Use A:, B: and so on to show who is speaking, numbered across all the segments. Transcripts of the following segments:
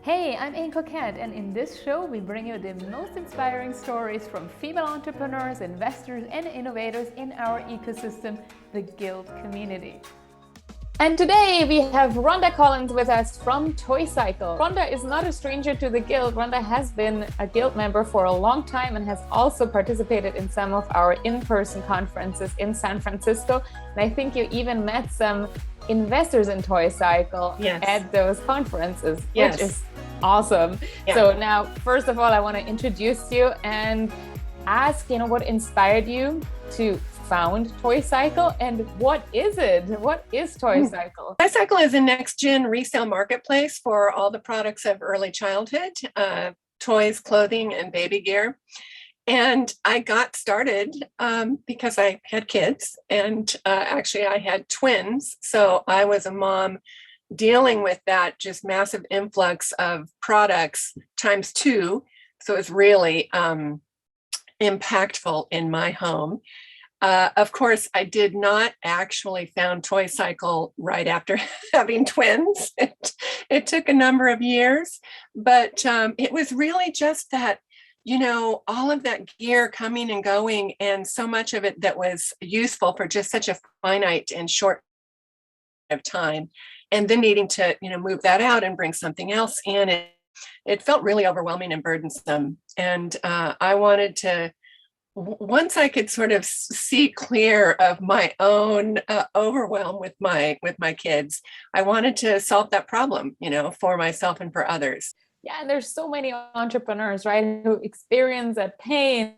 A: Hey, I'm Anne Coquette, and in this show, we bring you the most inspiring stories from female entrepreneurs, investors, and innovators in our ecosystem, the Guild community. And today we have Rhonda Collins with us from Toycycle. Rhonda is not a stranger to the Guild. Rhonda has been a Guild member for a long time and has also participated in some of our in-person conferences in San Francisco. And I think you even met some investors in Toycycle at those conferences, which is awesome. So now, first of all, I want to introduce you and ask, what inspired you to found Toycycle, and what is it? What is Toycycle?
B: Toycycle is a next-gen resale marketplace for all the products of early childhood, toys, clothing, and baby gear. And I got started because I had kids, and actually I had twins. So I was a mom dealing with that just massive influx of products times two. So it was really impactful in my home. Of course, I did not actually found Toycycle right after having twins. It took a number of years, but it was really just that, all of that gear coming and going, and so much of it that was useful for just such a finite and short of time, and then needing to, move that out and bring something else in. It felt really overwhelming and burdensome. And I wanted to, once I could sort of see clear of my own overwhelm with my kids, I wanted to solve that problem, for myself and for others.
A: Yeah, and there's so many entrepreneurs, right, who experience that pain,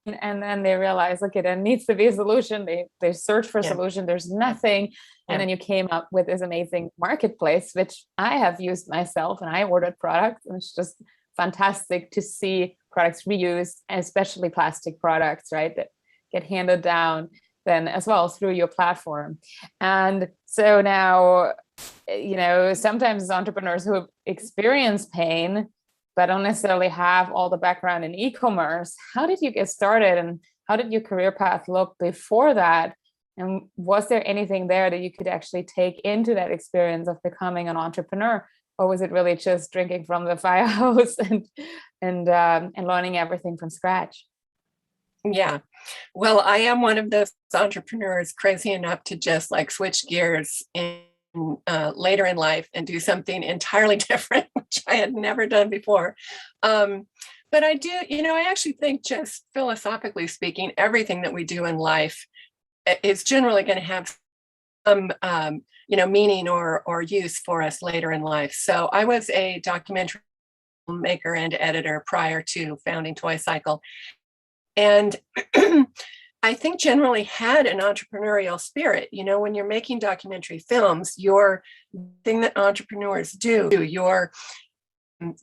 A: and then they realize, okay, there needs to be a solution. They search for a solution. There's nothing, and then you came up with this amazing marketplace, which I have used myself, and I ordered products, and it's just fantastic to see products reused, and especially plastic products, right, that get handed down then as well through your platform. And so now, sometimes entrepreneurs who experience pain but don't necessarily have all the background in e-commerce, how did you get started, and how did your career path look before that? And was there anything there that you could actually take into that experience of becoming an entrepreneur? Or was it really just drinking from the fire hose and learning everything from scratch?
B: Yeah, well, I am one of those entrepreneurs crazy enough to just switch gears later in life and do something entirely different, which I had never done before. But I do, I actually think, just philosophically speaking, everything that we do in life is generally going to have some meaning or use for us later in life. So I was a documentary filmmaker and editor prior to founding Toycycle, and I think generally had an entrepreneurial spirit. When you're making documentary films, your thing that entrepreneurs do, you're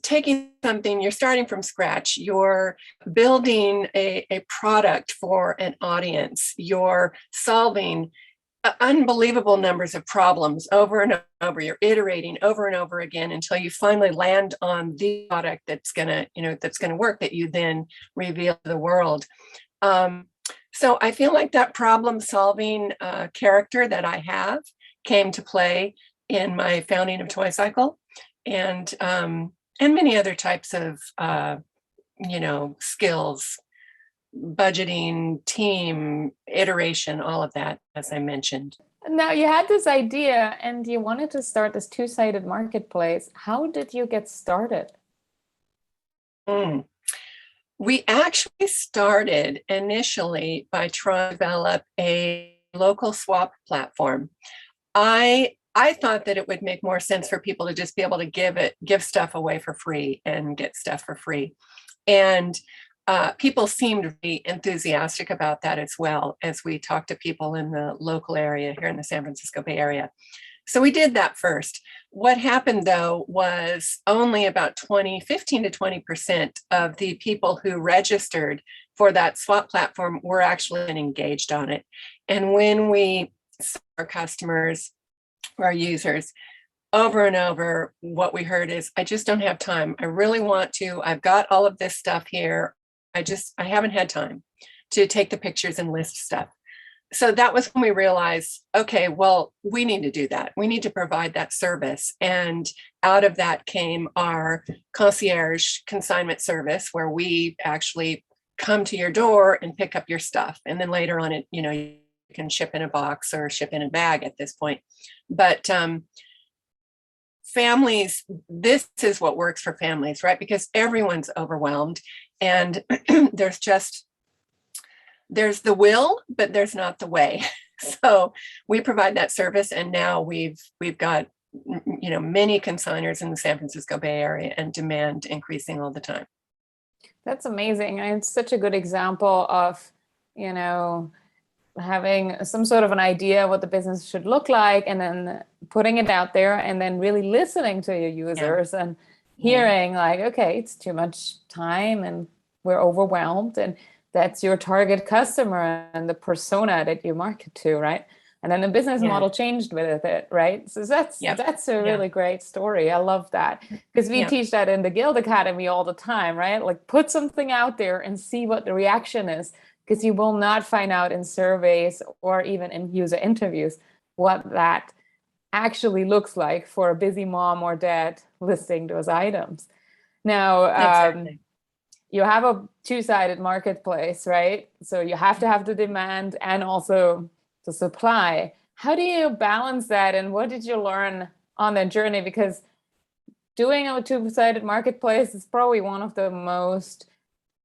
B: taking something, you're starting from scratch, you're building a product for an audience, you're solving unbelievable numbers of problems over and over. You're iterating over and over again until you finally land on the product that's gonna work, that you then reveal to the world. So I feel like that problem-solving character that I have came to play in my founding of Toycycle, and many other types of skills. Budgeting, team, iteration, all of that, as I mentioned.
A: Now, you had this idea and you wanted to start this two-sided marketplace. How did you get started?
B: We actually started initially by trying to develop a local swap platform. I thought that it would make more sense for people to just be able to give stuff away for free and get stuff for free. And people seemed really enthusiastic about that as well, as we talked to people in the local area here in the San Francisco Bay Area. So we did that first. What happened, though, was only about 15 to 20% of the people who registered for that swap platform were actually engaged on it. And when we saw our customers, our users, over and over, what we heard is, I just don't have time. I really want to. I've got all of this stuff here. I haven't had time to take the pictures and list stuff. so that was when we realized, okay, well, we need to do that. We need to provide that service. And out of that came our concierge consignment service, where we actually come to your door and pick up your stuff. And then later on, you can ship in a box or ship in a bag at this point. But families, this is what works for families, right? Because everyone's overwhelmed, and there's the will, but there's not the way. So we provide that service, and now we've got many consigners in the San Francisco Bay Area, and demand increasing all the time.
A: That's amazing. And it's such a good example of, having some sort of an idea what the business should look like, and then putting it out there, and then really listening to your users and hearing like, okay, it's too much time and we're overwhelmed, and that's your target customer and the persona that you market to, right? And then the business model changed with it, right? So that's a really great story. I love that, because we teach that in the Guild Academy all the time, right? Like, put something out there and see what the reaction is, because you will not find out in surveys or even in user interviews what that actually looks like for a busy mom or dad listing those items. Now, you have a two-sided marketplace, right? So you have to have the demand and also the supply. How do you balance that, and what did you learn on that journey? Because doing a two-sided marketplace is probably one of the most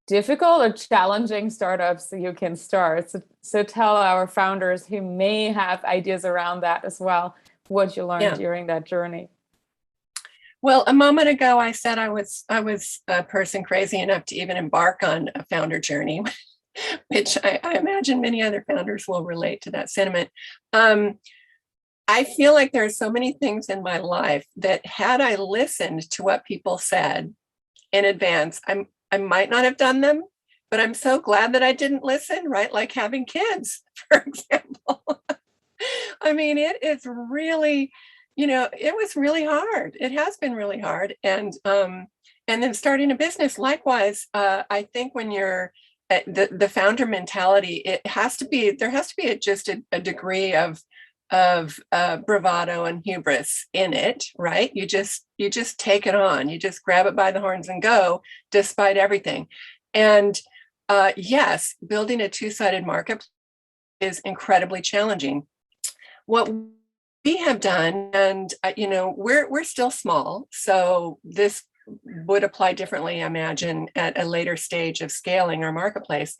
A: difficult or challenging startups you can start. So tell our founders who may have ideas around that as well, what you learned during that journey.
B: Well, a moment ago, I said I was a person crazy enough to even embark on a founder journey, which I imagine many other founders will relate to that sentiment. I feel like there are so many things in my life that, had I listened to what people said in advance, I might not have done them, but I'm so glad that I didn't listen, right? Like having kids, for example. I mean, it is really, it was really hard. It has been really hard. And then starting a business, likewise, I think when you're the founder mentality, there has to be just a degree of bravado and hubris in it, right? You just take it on. You just grab it by the horns and go, despite everything. And yes, building a two-sided market is incredibly challenging. What we have done, and we're still small, so this would apply differently, I imagine, at a later stage of scaling our marketplace.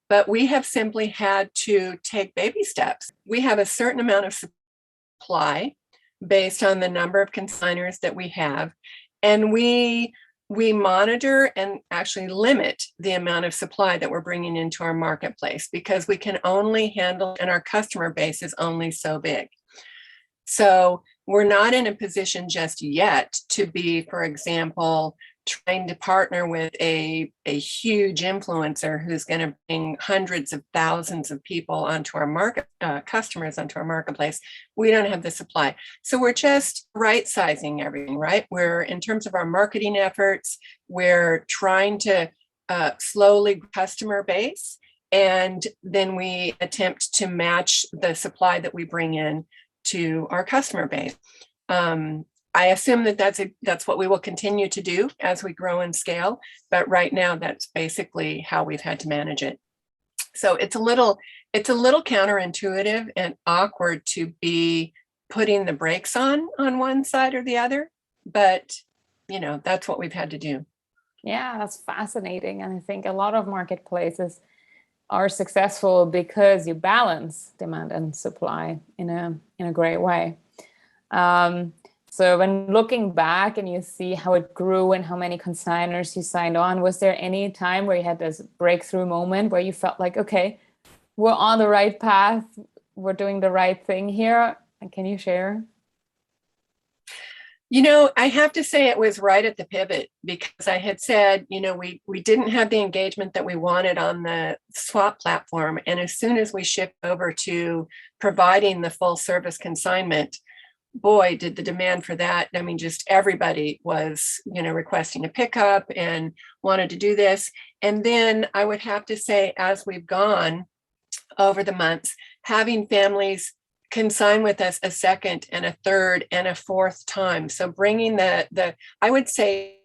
B: But we have simply had to take baby steps. We have a certain amount of supply based on the number of consigners that we have, and we monitor and actually limit the amount of supply that we're bringing into our marketplace, because we can only handle, and our customer base is only so big. So we're not in a position just yet to be, for example, trying to partner with a huge influencer who's going to bring hundreds of thousands of people onto our customers onto our marketplace. We don't have the supply. So we're just right sizing everything, right? We're, in terms of our marketing efforts, we're trying to slowly customer base, and then we attempt to match the supply that we bring in to our customer base. I assume that that's what we will continue to do as we grow and scale. But right now, that's basically how we've had to manage it. So it's a little counterintuitive and awkward to be putting the brakes on one side or the other. But, that's what we've had to do.
A: Yeah, that's fascinating. And I think a lot of marketplaces are successful because you balance demand and supply in a great way. So when looking back and you see how it grew and how many consigners you signed on, was there any time where you had this breakthrough moment where you felt like, okay, we're on the right path, we're doing the right thing here? And can you share?
B: I have to say it was right at the pivot, because I had said, we didn't have the engagement that we wanted on the swap platform. And as soon as we shift over to providing the full service consignment, boy, did the demand for that. I mean, just everybody was, requesting a pickup and wanted to do this. And then I would have to say, as we've gone, over the months, having families consign with us a second and a third and a fourth time. So bringing the I would say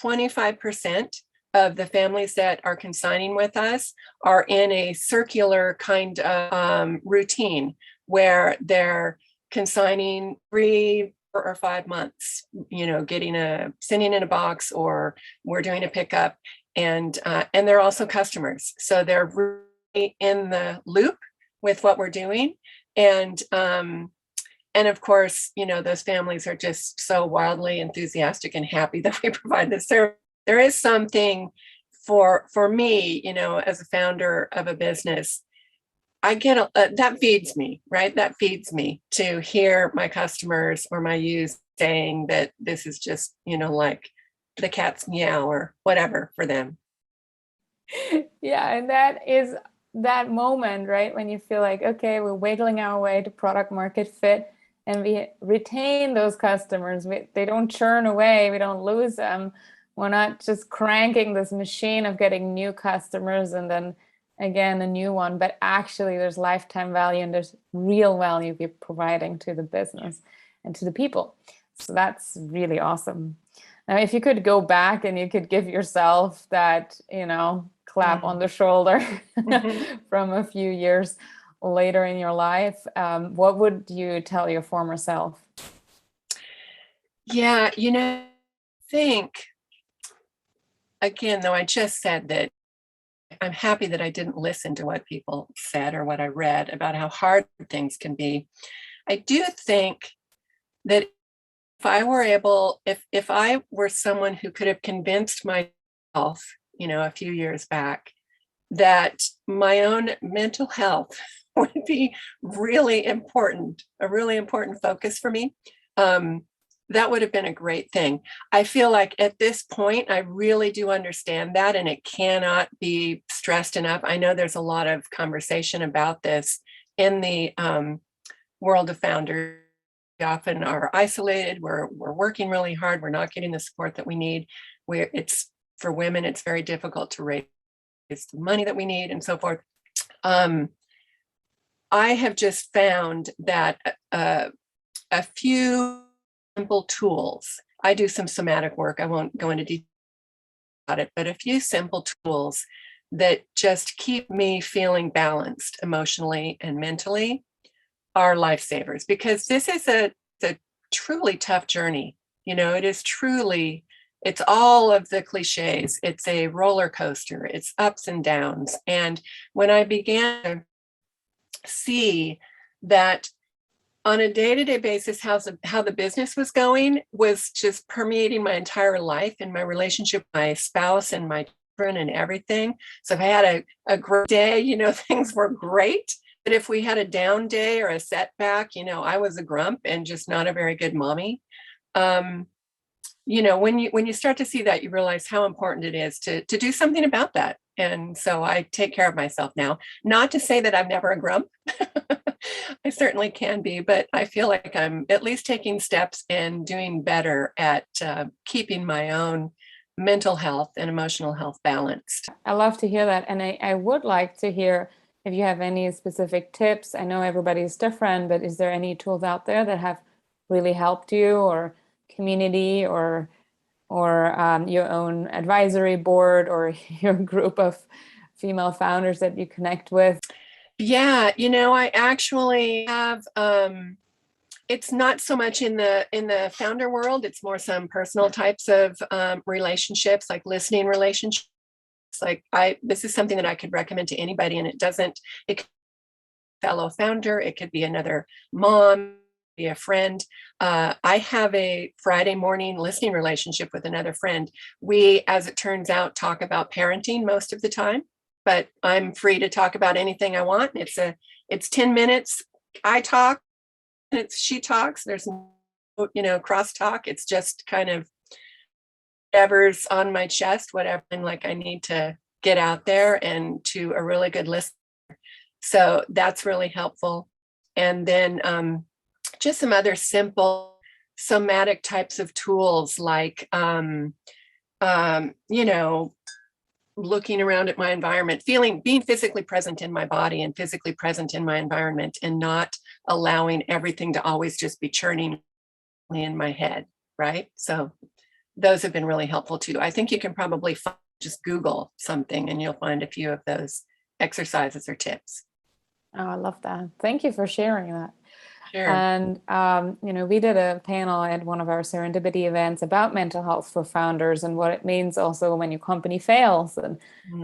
B: 25% of the families that are consigning with us are in a circular kind of routine where they're consigning 3 or 5 months, sending in a box, or we're doing a pickup, and they're also customers. So they're really in the loop with what we're doing. And of course, those families are just so wildly enthusiastic and happy that we provide this service. There is something for me, as a founder of a business, I get that feeds me, right? That feeds me to hear my customers or my youth saying that this is just, like the cat's meow or whatever for them.
A: Yeah, and that is that moment, right? When you feel like, okay, we're wiggling our way to product market fit, and we retain those customers. They don't churn away. We don't lose them. We're not just cranking this machine of getting new customers and then again a new one, but actually there's lifetime value and there's real value we're providing to the business and to the people. So that's really awesome. Now, if you could go back and you could give yourself that, clap on the shoulder from a few years later in your life, what would you tell your former self?
B: Yeah, I think, again, though I just said that I'm happy that I didn't listen to what people said or what I read about how hard things can be. I do think that if I were someone who could have convinced myself, a few years back, that my own mental health would be really important, a really important focus for me, that would have been a great thing. I feel like at this point, I really do understand that, and it cannot be stressed enough. I know there's a lot of conversation about this in the world of founders. We often are isolated. We're working really hard. We're not getting the support that we need. For women, it's very difficult to raise the money that we need and so forth. I have just found that a few simple tools. I do some somatic work. I won't go into detail about it, but a few simple tools that just keep me feeling balanced emotionally and mentally are lifesavers, because this is a truly tough journey. It is truly, it's all of the cliches. It's a roller coaster. It's ups and downs. And when I began to see that on a day-to-day basis, how the business was going was just permeating my entire life and my relationship with my spouse and my children and everything. So if I had a great day, things were great. But if we had a down day or a setback, I was a grump and just not a very good mommy. When you start to see that, you realize how important it is to do something about that. And so I take care of myself now. Not to say that I'm never a grump. I certainly can be, but I feel like I'm at least taking steps and doing better at keeping my own mental health and emotional health balanced.
A: I love to hear that. And I would like to hear if you have any specific tips. I know everybody's different, but is there any tools out there that have really helped you, or community, or your own advisory board, or your group of female founders that you connect with?
B: Yeah, I actually have, it's not so much in the founder world, it's more some personal types of relationships, like listening relationships. Like this is something that I could recommend to anybody, and it could be a fellow founder, it could be another mom, be a friend. I have a Friday morning listening relationship with another friend. We, as it turns out, talk about parenting most of the time, but I'm free to talk about anything I want. It's 10 minutes. I talk, she talks. There's no, crosstalk. It's just kind of whatever's on my chest, whatever, and like I need to get out there and to a really good listener. So that's really helpful. And then just some other simple somatic types of tools, like looking around at my environment, being physically present in my body and physically present in my environment, and not allowing everything to always just be churning in my head, right? So those have been really helpful too. I think you can probably just Google something and you'll find a few of those exercises or tips.
A: Oh, I love that. Thank you for sharing that.
B: Sure.
A: And, we did a panel at one of our serendipity events about mental health for founders and what it means also when your company fails, and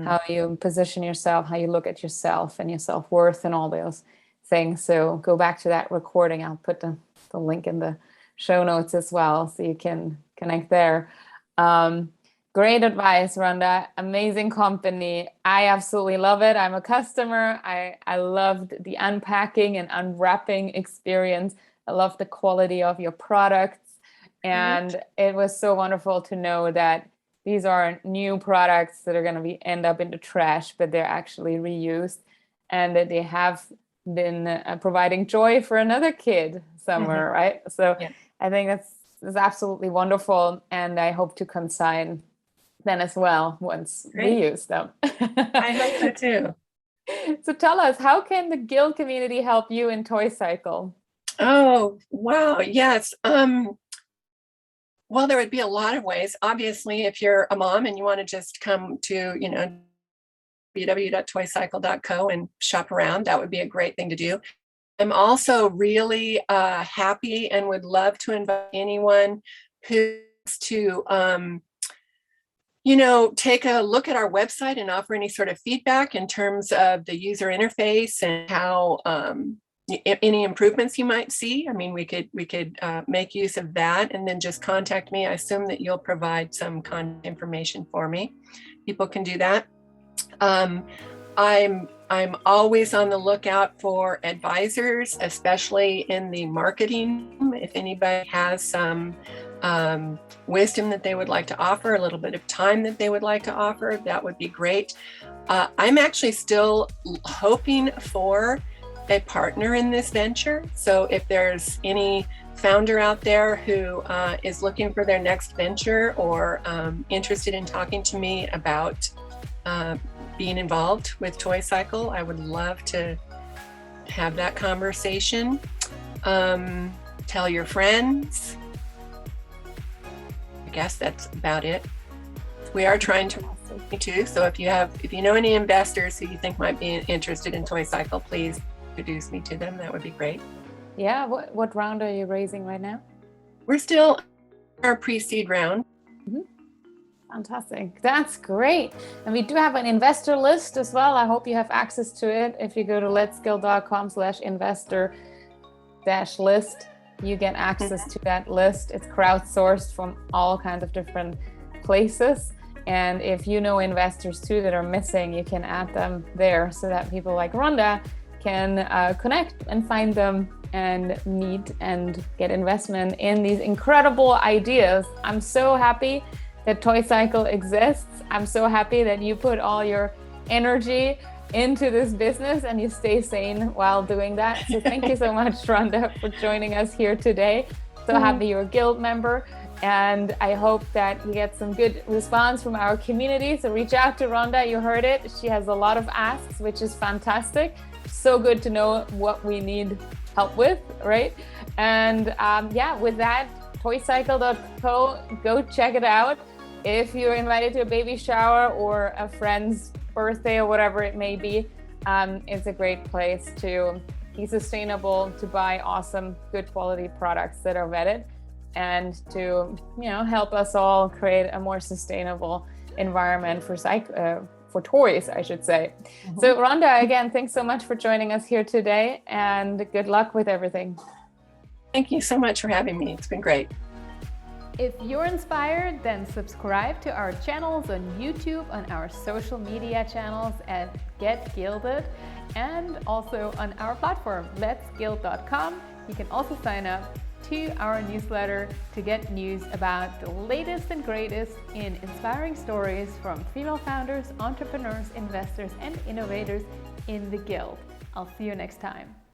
A: how you position yourself, how you look at yourself and your self-worth and all those things. So go back to that recording. I'll put the link in the show notes as well, so you can connect there. Great advice, Rhonda. Amazing company. I absolutely love it. I'm a customer. I loved the unpacking and unwrapping experience. I love the quality of your products. And it was so wonderful to know that these are new products that are going to end up in the trash, but they're actually reused, and that they have been providing joy for another kid somewhere, right? So I think that's absolutely wonderful. And I hope to consign then as well once we use them.
B: I hope so too.
A: So tell us, how can the Guild community help you in Toycycle?
B: Oh, wow. Yes. Well, there would be a lot of ways. Obviously, if you're a mom and you want to just come to, www.toycycle.co and shop around, that would be a great thing to do. I'm also really happy and would love to invite anyone who's to take a look at our website and offer any sort of feedback in terms of the user interface and how any improvements you might see. I mean, we could make use of that, and then just contact me. I assume that you'll provide some contact information for me. People can do that. I'm always on the lookout for advisors, especially in the marketing. If anybody has some wisdom that they would like to offer, a little bit of time that they would like to offer, that would be great. I'm actually still hoping for a partner in this venture. So if there's any founder out there who is looking for their next venture, or interested in talking to me about being involved with Toycycle, I would love to have that conversation. Tell your friends. I guess that's about it. We are trying to too. So if you know any investors who you think might be interested in Toycycle, please introduce me to them. That would be great.
A: Yeah. What round are you raising right now?
B: We're still in our pre-seed round.
A: Fantastic. That's great. And we do have an investor list as well. I hope you have access to it. If you go to letsguild.com/investor-list, you get access to that list. It's crowdsourced from all kinds of different places. And if you know investors too that are missing, you can add them there so that people like Rhonda can connect and find them and meet and get investment in these incredible ideas. I'm so happy that Toycycle exists. I'm so happy that you put all your energy into this business and you stay sane while doing that. So thank you so much, Rhonda, for joining us here today. So happy you're a Guild member, and I hope that you get some good response from our community. So reach out to Rhonda. You heard it. She has a lot of asks, which is fantastic. So good to know what we need help with, right? And with that, toycycle.co, go check it out. If you're invited to a baby shower or a friend's birthday or whatever it may be, it's a great place to be sustainable, to buy awesome, good quality products that are vetted, and to help us all create a more sustainable environment for toys, I should say. So Rhonda, again, thanks so much for joining us here today, and good luck with everything.
B: Thank you so much for having me. It's been great.
C: If you're inspired, then subscribe to our channels on YouTube, on our social media channels at Get Guilded, and also on our platform, letsguild.com. You can also sign up to our newsletter to get news about the latest and greatest in inspiring stories from female founders, entrepreneurs, investors, and innovators in the Guild. I'll see you next time.